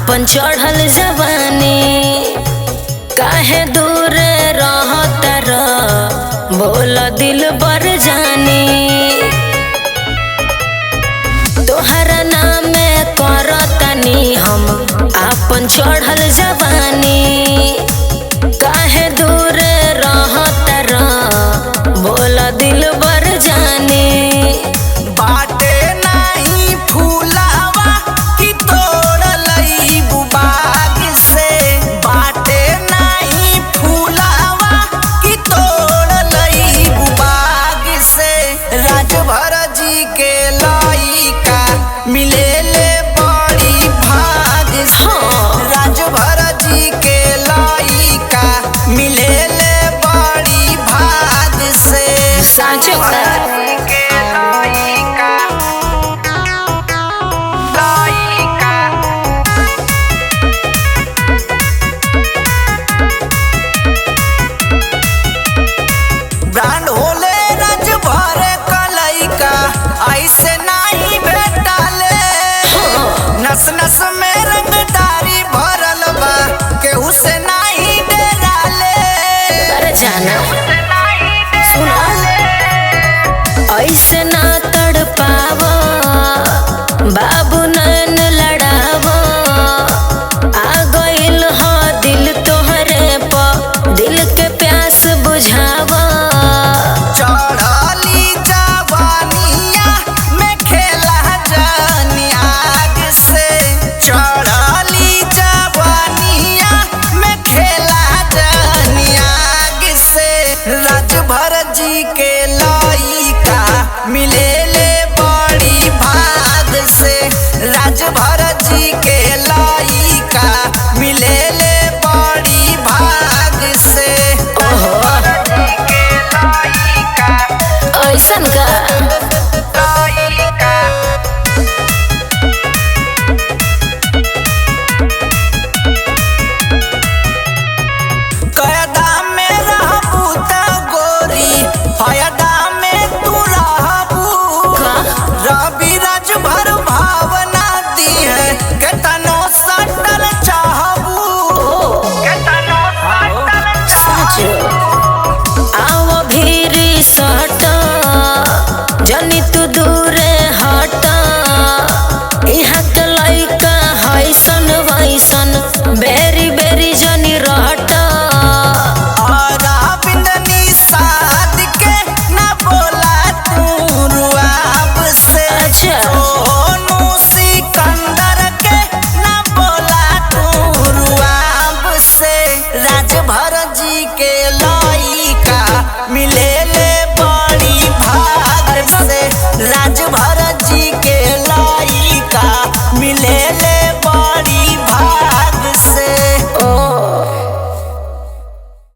आपन चढ़ल जवानी काहे दूर रहता र बोल दिल बर जानी तोहरा नाम करतनी हम आपन चढ़ल जवानी काहे दूर रहता र बोल दिल बर जानी बाटे नहीं फूलावा कि तोड़ लई बुबाग से बाटे नहीं फूलावा कि तोड़ लई बुबाग से राजभर जी के लइका मिले ले बड़ी भाग से राजभर जी के लइका मिले ले बड़ी भाग से साँचो का ब्रांड होले राजभर कलइका ऐसे नहीं भेटाले नस नस में रंगदारी भरल बा केहू से नहीं डराले कर जाना सुना ऐसे ना तड़ पावो बाबू नैन लड़ावो आ गइल हो दिल तोहरे प दिल के प्यास बुझावो चढ़ली जवानिया में खेला जानी आग से चढ़ली जवानिया में खेला जानी आग से राजभर जी के लइका मिले ले बड़ी भाग से राजभर जी के लइका मिले ले बड़ी भाग से ओहो ऐसन का